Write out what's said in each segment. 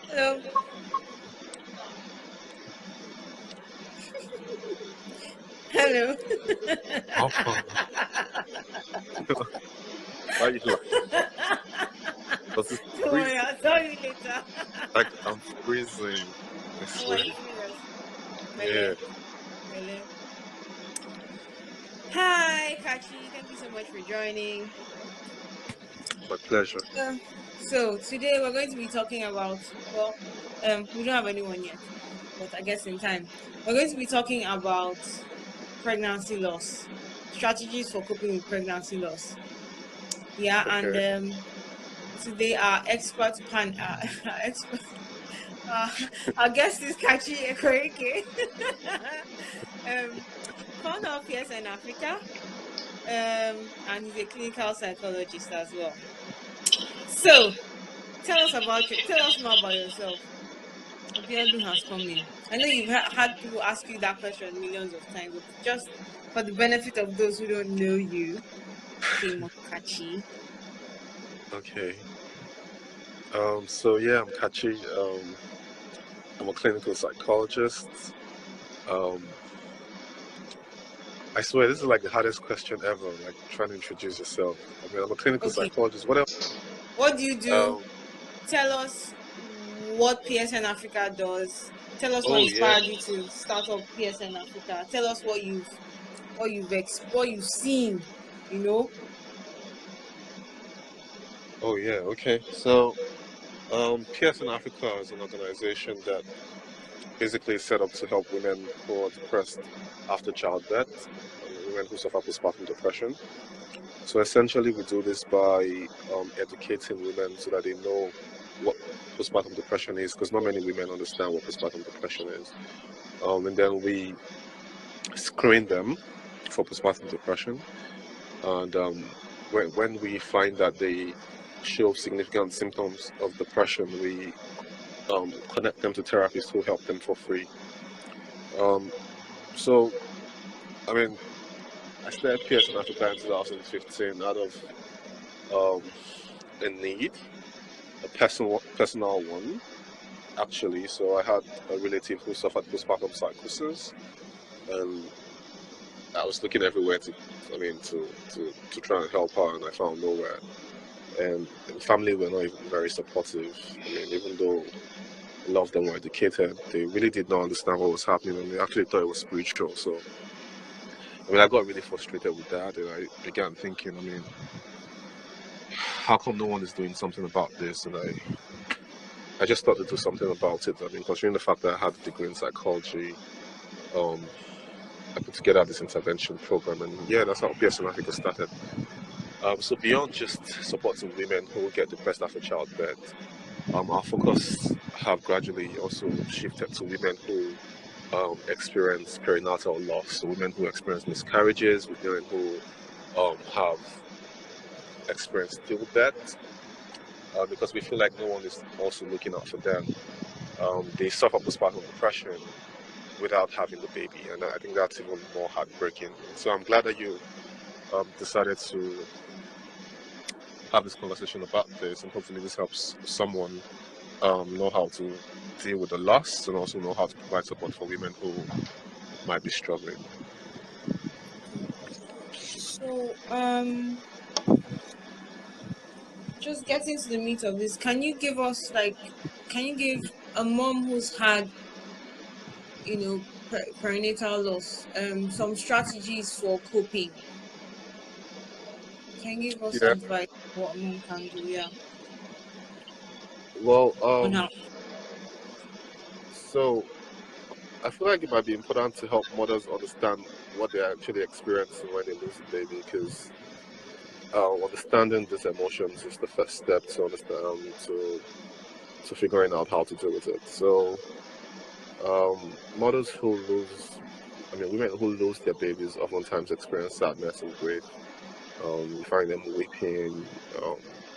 Hello. Hello. How far? Why are you laughing? Does it Don't freeze? worry, I'll tell you later. Like I'm freezing. I Oh, are swear. you serious? Yeah, Mele. Mele. Hi, Kachi. Thank you so much for joining. my pleasure. So today we're going to be talking about, we don't have anyone yet, but I guess in time. We're going to be talking about pregnancy loss, strategies for coping with pregnancy loss. Yeah, and Okay. today our expert our expert, uh, our guest is Kachi Ekwerike, founder of PSN Africa, and he's a clinical psychologist as well. So, tell us more about yourself. Abiodun has come in. I know you've had people ask you that question millions of times, but just for the benefit of those who don't know you, say more Kachi. Okay. So yeah, I'm Kachi. I'm a clinical psychologist. Um, I swear this is like the hardest question ever. Like trying to introduce yourself. I mean, I'm a clinical Okay, psychologist. What else? what do you do? Um, Tell us what PSN Africa does. Tell us what oh yeah. inspired you to start up PSN Africa. Tell us what you've seen. You know. Oh yeah. Okay. So PSN Africa is an organization that basically is set up to help women who are depressed after childbirth, women who suffer postpartum depression. So essentially, we do this by educating women so that they know what postpartum depression is, because not many women understand what postpartum depression is. And then we screen them for postpartum depression. And when we find that they show significant symptoms of depression, we connect them to therapists who help them for free. So, I mean, I started PSN Africa in 2015 out of a need, a personal one, actually. So I had a relative who suffered postpartum psychosis, and I was looking everywhere to try and help her, and I found nowhere. And the family were not even very supportive. I mean, even though a lot of them were educated, they really did not understand what was happening, and they actually thought it was spiritual. So, I mean, I got really frustrated with that, and I began thinking, I mean, how come no one is doing something about this? And I just thought to do something about it. I mean, considering the fact that I had a degree in psychology, I put together this intervention program, and yeah, that's how PSN Africa started. So beyond just supporting women who get depressed after childbirth, our focus have gradually also shifted to women who experience perinatal loss, so women who experience miscarriages, women who have experienced stillbirth, because we feel like no one is also looking out for them. They suffer postpartum depression without having the baby, and I think that's even more heartbreaking. So I'm glad that you decided to have this conversation about this, and hopefully this helps someone know how to deal with the loss and also know how to provide support for women who might be struggling. So, just getting to the meat of this, can you give a mom who's had, perinatal loss, some strategies for coping? Can you give us Yeah. advice on what a mom can do? Yeah, Well, on how. so I feel like it might be important to help mothers understand what they're actually experiencing when they lose a baby, because understanding these emotions is the first step to understand to figuring out how to deal with it. So mothers who lose, I mean, women who lose their babies oftentimes experience sadness and grief. You find them weeping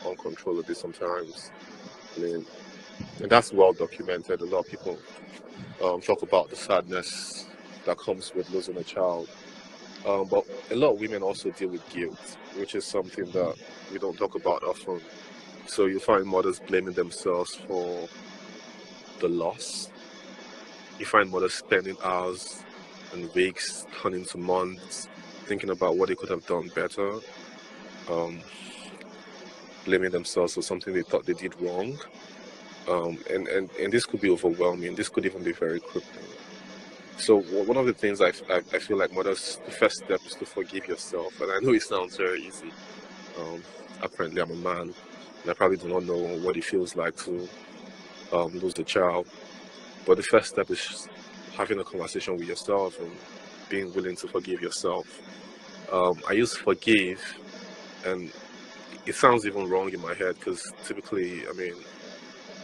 uncontrollably sometimes. I mean, and that's well documented. A lot of people talk about the sadness that comes with losing a child. But a lot of women also deal with guilt, which is something that we don't talk about often. So you find mothers blaming themselves for the loss. You find mothers spending hours and weeks turning to months thinking about what they could have done better, blaming themselves for something they thought they did wrong. And this could be overwhelming. This could even be very crippling. So one of the things I feel like mothers, the first step is to forgive yourself. And I know it sounds very easy. Apparently I'm a man, and I probably do not know what it feels like to lose a child. But the first step is having a conversation with yourself and being willing to forgive yourself. I use forgive, and it sounds even wrong in my head because typically, I mean,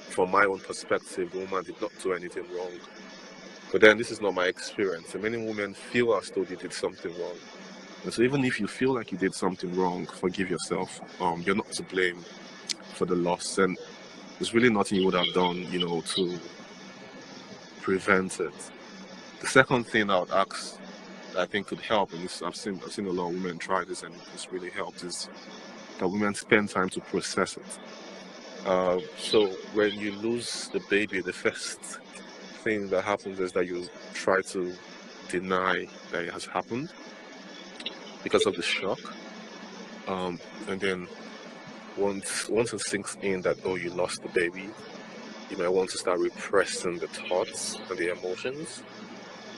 from my own perspective, the woman did not do anything wrong. But then this is not my experience. And many women feel as though they did something wrong. And so even if you feel like you did something wrong, forgive yourself. You're not to blame for the loss. And there's really nothing you would have done, to prevent it. The second thing I would ask that I think could help, and I've seen a lot of women try this and it's really helped, is that women spend time to process it. So when you lose the baby, the first thing that happens is that you try to deny that it has happened because of the shock. And then once it sinks in that, oh, you lost the baby, you might want to start repressing the thoughts and the emotions.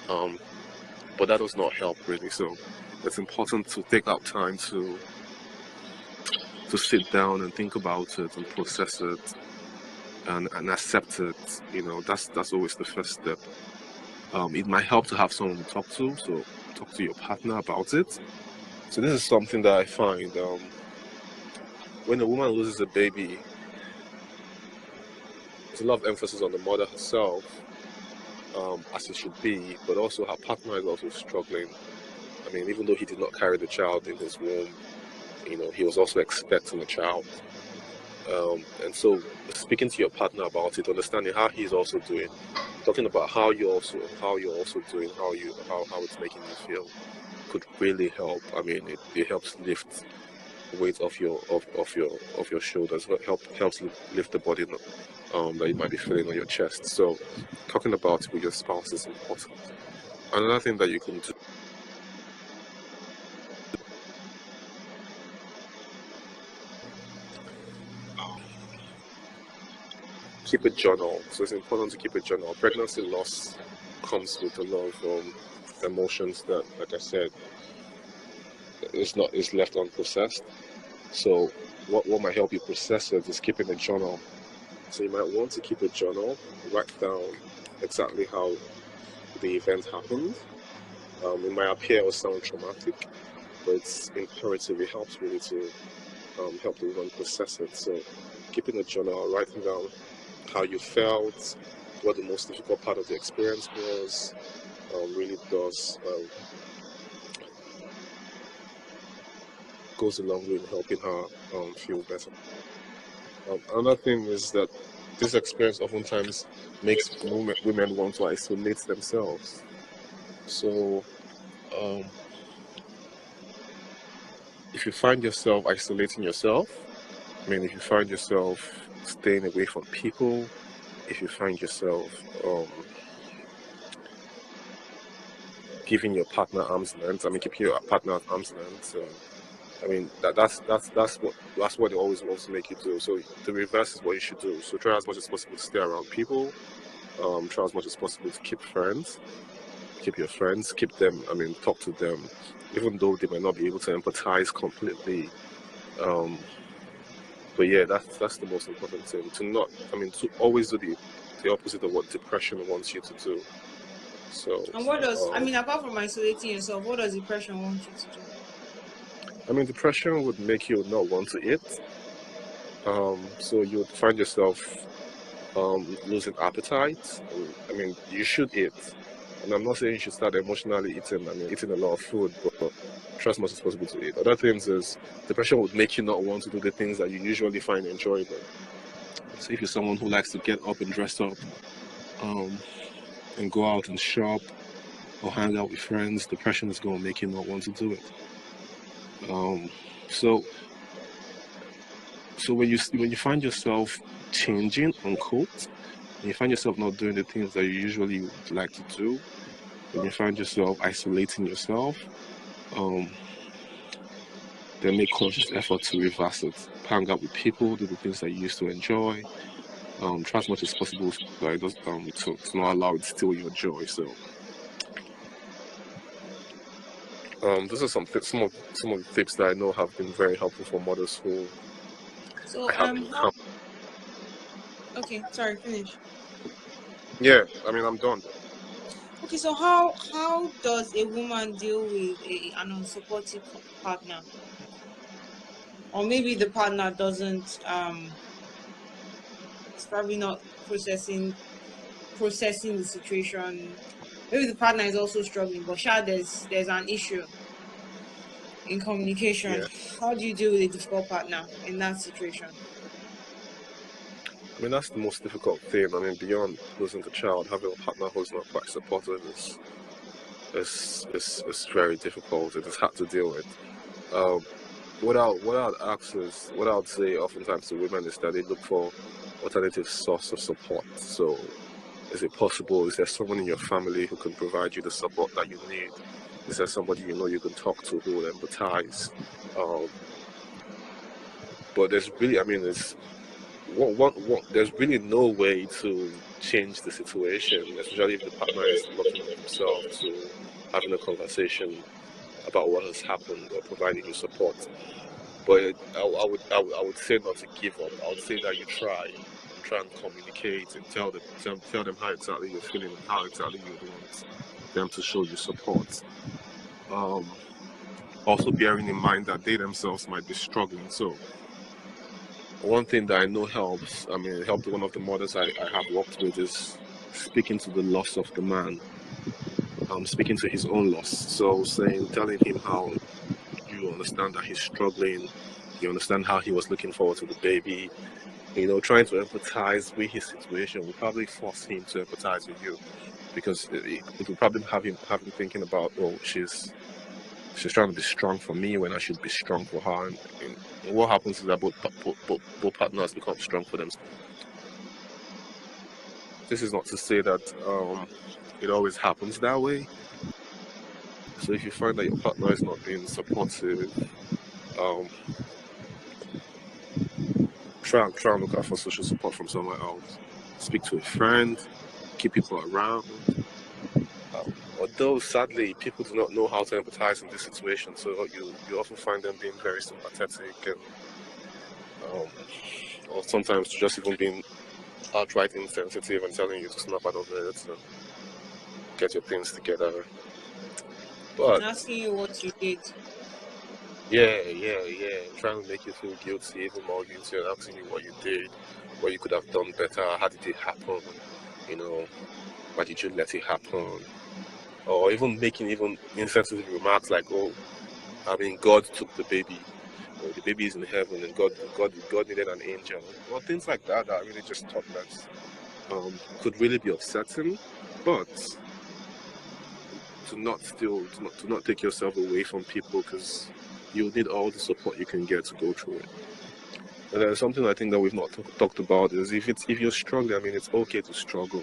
But that does not help really. So it's important to take out time to sit down and think about it and process it and accept it. That's always the first step. It might help to have someone to talk to, so talk to your partner about it. So this is something that I find when a woman loses a baby, there's a lot of emphasis on the mother herself, as it should be, but also her partner is also struggling. I mean, even though he did not carry the child in his womb, he was also expecting a child. And so speaking to your partner about it, understanding how he's also doing, talking about how you're also doing, how it's making you feel, could really help. I mean, it helps lift the weight off your shoulders. Helps lift the body that you might be feeling on your chest. So talking about it with your spouse is important. Another thing that you can do, keep a journal. So it's important to keep a journal. Pregnancy loss comes with a lot of emotions that, like I said, is left unprocessed. So what might help you process it is keeping a journal. So you might want to keep a journal, write down exactly how the event happened. It might appear or sound traumatic, but it's imperative. It helps really to help the woman process it. So keeping a journal, writing down how you felt, what the most difficult part of the experience was, really goes a long way in helping her feel better. Another thing is that this experience oftentimes makes women want to isolate themselves. So if you find yourself isolating yourself, if you find yourself staying away from people, if you find yourself giving your partner arm's length, keeping your partner at arm's length, that's what they always want to make you do. So the reverse is what you should do. So try as much as possible to stay around people. Try as much as possible to keep your friends, keep them. Talk to them, even though they might not be able to empathize completely. But yeah, that's the most important thing. To always do the opposite of what depression wants you to do. So. And what does apart from isolating yourself, what does depression want you to do? Depression would make you not want to eat. So you would find yourself losing appetite. You should eat. And I'm not saying you should start emotionally eating. Eating a lot of food, but try as much as possible to eat. Other things is depression would make you not want to do the things that you usually find enjoyable. So if you're someone who likes to get up and dress up, and go out and shop or hang out with friends, depression is going to make you not want to do it. So when you find yourself changing, unquote, and you find yourself not doing the things that you usually would like to do, when you find yourself isolating yourself, then make conscious effort to reverse it. Hang out with people, do the things that you used to enjoy. Try as much as possible that it does, to not allow it to steal your joy. So, those are some of the tips that I know have been very helpful for mothers who So I have encountered. okay, sorry, finish. Yeah, I mean, I'm done. Okay, so how does a woman deal with an unsupportive partner, or maybe the partner doesn't it's probably not processing the situation. Maybe the partner is also struggling, but sure, there's an issue in communication. Yeah. How do you deal with a difficult partner in that situation? I mean, that's the most difficult thing. I mean, beyond losing the child, having a partner who's not quite supportive is very difficult. It is hard to deal with. What I'd say oftentimes to women is that they look for alternative source of support. So, is it possible? Is there someone in your family who can provide you the support that you need? Is there somebody you know you can talk to who will empathize? But there's really, I mean, there's really no way to change the situation, especially if the partner is looking at himself to having a conversation about what has happened or providing you support. But I would say not to give up. I would say that you try and communicate and tell them how exactly you're feeling and how exactly you want them to show you support. Also bearing in mind that they themselves might be struggling. So one thing that I know helps, I mean, it helped one of the mothers I have worked with, is speaking to the loss of the man, speaking to his own loss. So telling him how you understand that he's struggling, you understand how he was looking forward to the baby, trying to empathize with his situation will probably force him to empathize with you, because it will probably have him thinking about, oh, she's trying to be strong for me when I should be strong for her. And what happens is that both partners become strong for themselves. This is not to say that it always happens that way. So if you find that your partner is not being supportive, try and look out for social support from somewhere else. Speak to a friend, keep people around. Although sadly people do not know how to empathize in this situation, so you often find them being very sympathetic and or sometimes just even being outright insensitive and telling you to snap out of it and get your things together. But asking you what you did. Yeah. Trying to make you feel guilty, even more guilty, and asking you what you did, what you could have done better, how did it happen, why did you let it happen? Or even making even insensitive remarks like, oh, I mean, God took the baby, or the baby is in heaven, and God needed an angel. Well, things like that are really just thoughtless. Could really be upsetting, but to not take yourself away from people, because you'll need all the support you can get to go through it. And then something I think that we've not talked about is if you're struggling, I mean, it's okay to struggle.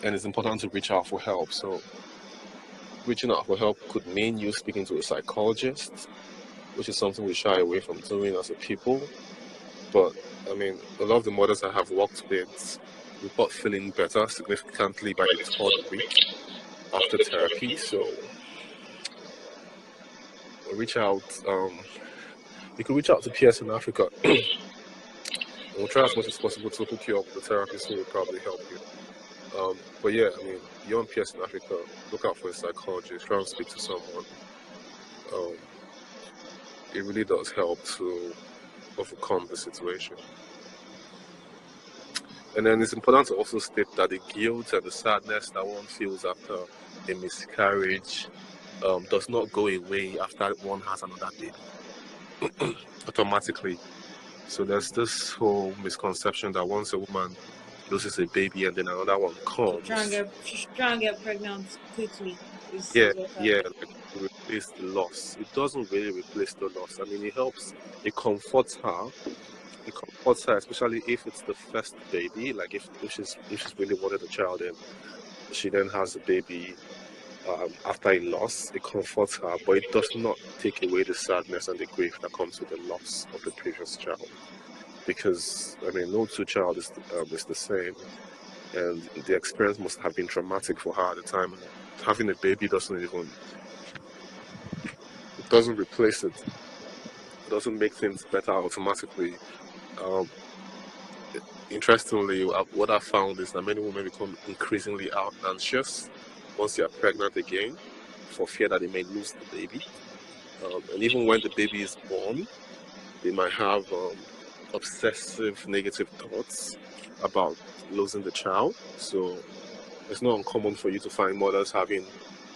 And it's important to reach out for help. So reaching out for help could mean you speaking to a psychologist, which is something we shy away from doing as a people. But I mean, a lot of the mothers I have worked with report feeling better significantly by the third week after therapy. So reach out. You can reach out to PSN Africa. We'll try as much as possible to hook you up with the therapist who will probably help you. But yeah, I mean, you're on PSN Africa, look out for a psychologist, try and speak to someone. It really does help to overcome the situation. And then it's important to also state that the guilt and the sadness that one feels after a miscarriage does not go away after one has another baby automatically. So there's this whole misconception that once a woman loses a baby and then another one comes, She should try and get pregnant quickly. Like replace the loss. It doesn't really replace the loss. I mean, it helps. It comforts her. comforts her, especially if it's the first baby. Like if she's really wanted a child and she then has a baby after a loss, it comforts her, but it does not take away the sadness and the grief that comes with the loss of the previous child. Because I mean, no two child is the same, and the experience must have been traumatic for her at the time. Having a baby doesn't replace it. It doesn't make things better automatically. Interestingly, what I found is that many women become increasingly anxious once they are pregnant again, for fear that they may lose the baby. And even when the baby is born, they might have obsessive negative thoughts about losing the child. So it's not uncommon for you to find mothers having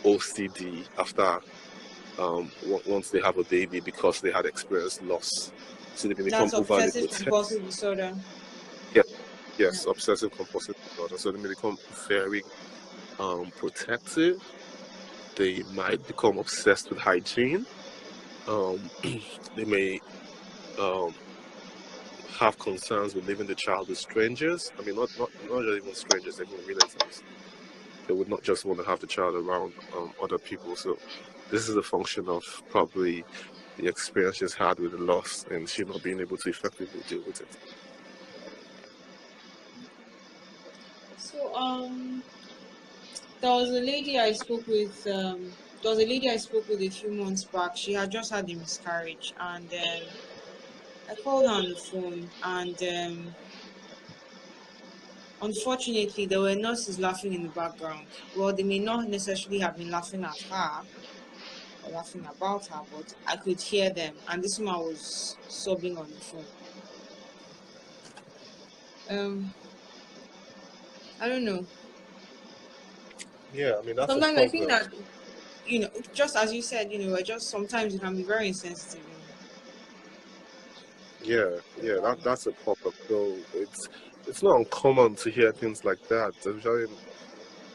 OCD after once they have a baby because they had experienced loss. So they become That's overly obsessive protective. compulsive disorder. Yes, obsessive compulsive disorder. So they may become very protective. They might become obsessed with hygiene. They may have concerns with leaving the child with strangers. I mean, not just even strangers, even relatives. They would not just want to have the child around other people. So this is a function of probably the experience she's had with the loss and she not being able to effectively deal with it. So there was a lady I spoke with. A few months back. She had just had a miscarriage, and I called her on the phone, and unfortunately, there were nurses laughing in the background. Well, they may not necessarily have been laughing at her or laughing about her, but I could hear them, and this woman was sobbing on the phone. I don't know. Yeah, I mean, that's a Sometimes I problem. think that, just as you said, sometimes you can be very insensitive. Yeah, that's a problem. So it's not uncommon to hear things like that, especially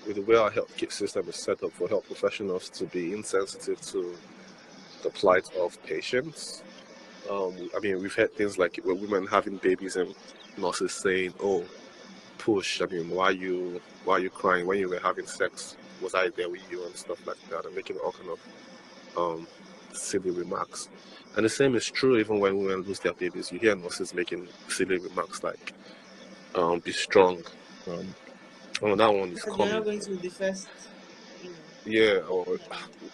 with the way our healthcare system is set up for health professionals to be insensitive to the plight of patients. I mean, we've heard things like when women having babies and nurses saying, "Oh, push. I mean, why are you crying when you were having sex? Was I there with you?" and stuff like that, and making all kind of silly remarks. And the same is true even when women lose their babies. You hear nurses making silly remarks like, "Be strong." Oh, that one is Because you're coming. not going to be the first, Yeah, or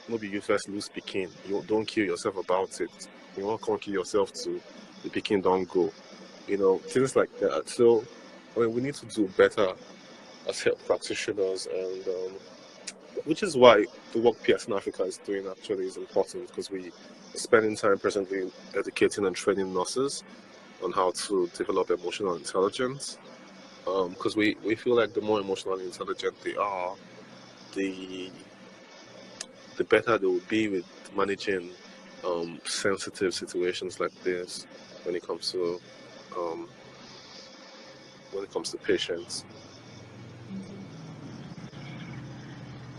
maybe you first lose Pekin. You don't kill yourself about it. You won't come kill yourself to the Pekin don't go. Things like that. So, I mean, we need to do better as health practitioners, and which is why the work PSN Africa is doing actually is important, because we are spending time presently educating and training nurses on how to develop emotional intelligence. Because we feel like the more emotionally intelligent they are, the better they will be with managing sensitive situations like this when it comes to um, patients.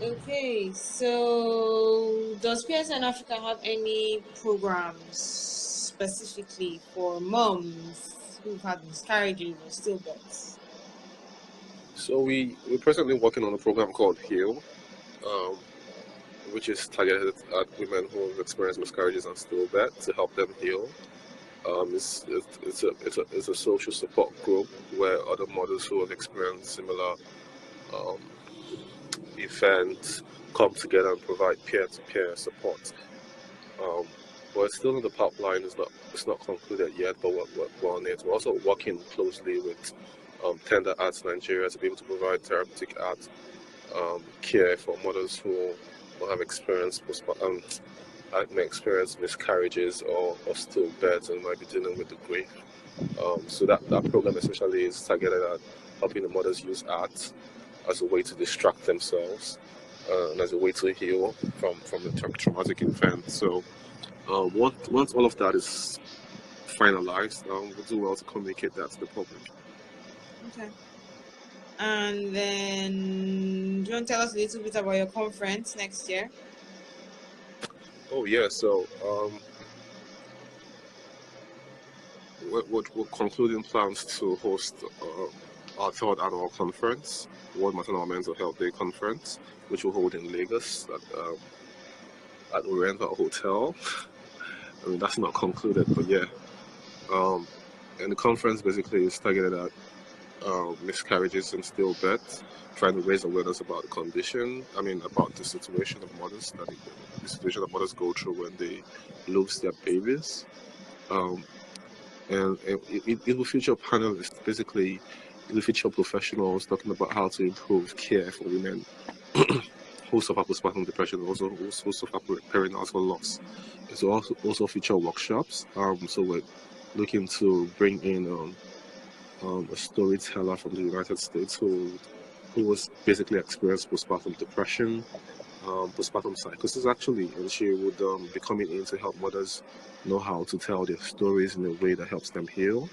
Okay, so does PSN Africa have any programs specifically for moms who've had miscarriages or stillbirths? So we're presently working on a program called Heal, which is targeted at women who have experienced miscarriages and stillbirth to help them heal. It's a social support group where other mothers who have experienced similar um, events come together and provide peer-to-peer support. We're still in the pipeline. It's not concluded yet, but we're on it. We're also working closely with Tender Arts Nigeria to be able to provide therapeutic art care for mothers who have experienced miscarriages or stillbirths and might be dealing with the grief. So that program especially is targeted at helping the mothers use art as a way to distract themselves and as a way to heal from the traumatic event. So once all of that is finalized, we'll do well to communicate that to the public. Okay. And then, do you want to tell us a little bit about your conference next year? Oh yeah, so we're concluding plans to host our third annual conference, World Maternal Mental Health Day Conference, which will hold in Lagos at Oriental Hotel. I mean, that's not concluded, but yeah. And the conference basically is targeted at miscarriages and stillbirth, trying to raise awareness about the condition. I mean, about the situation of mothers, the situation that mothers go through when they lose their babies. And it will feature panelists. Basically, it will feature professionals talking about how to improve care for women who suffer postpartum depression, also who suffer perinatal loss. It will also feature workshops. So we're looking to bring in a storyteller from the United States who was basically experienced postpartum depression, postpartum psychosis actually, and she would be coming in to help mothers know how to tell their stories in a way that helps them heal.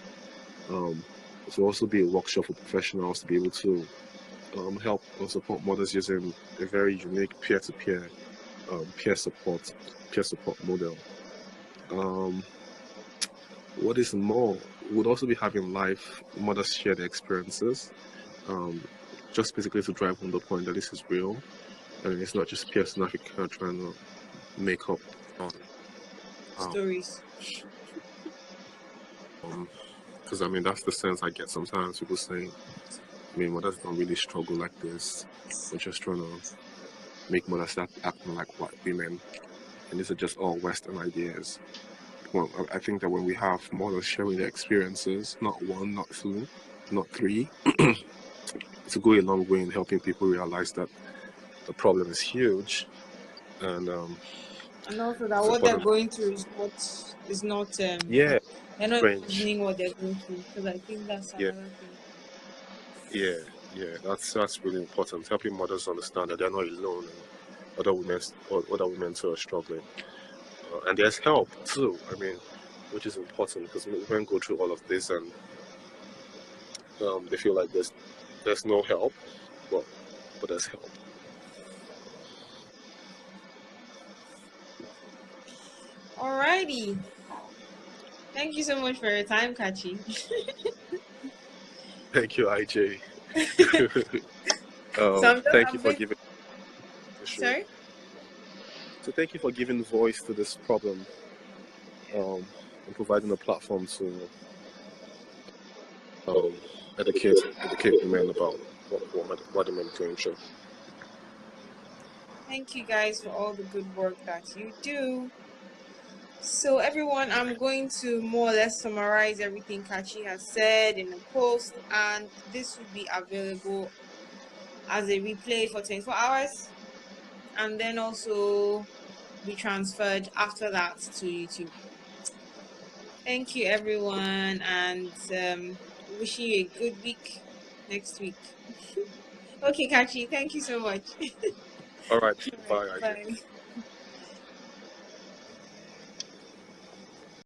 It will also be a workshop for professionals to be able to help and support mothers using a very unique peer-to-peer peer support model. What is more, we'll also be having live mothers share their experiences, just basically to drive home the point that this is real, and it's not just PSN Africa trying to make up stories. Because I mean, that's the sense I get sometimes. People saying, I mean, mothers don't really struggle like this. We're just trying to make mothers start acting like white women, and these are just all Western ideas. Well, I think that when we have mothers sharing their experiences, not one, not two, not three, to go a long way in helping people realize that the problem is huge, and also that what they're going through is not yeah, they're not strange. imagining what they're going through, because I think that's another thing. Yeah, that's really important. Helping mothers understand that they're not alone, and other women too are struggling, and there's help too. I mean, which is important because women go through all of this and they feel like there's no help, but there's help. Alrighty. Thank you so much for your time, Kachi. Thank you, IJ. Thank you for giving. Sorry. So thank you for giving voice to this problem, and providing a platform to educate women about what the men going through. Thank you guys for all the good work that you do. So everyone, I'm going to more or less summarize everything Kachi has said in the post, and this will be available as a replay for 24 hours, and then also be transferred after that to YouTube. Thank you everyone, and wishing you a good week next week. Okay, Kachi, thank you so much. All right, bye. Bye.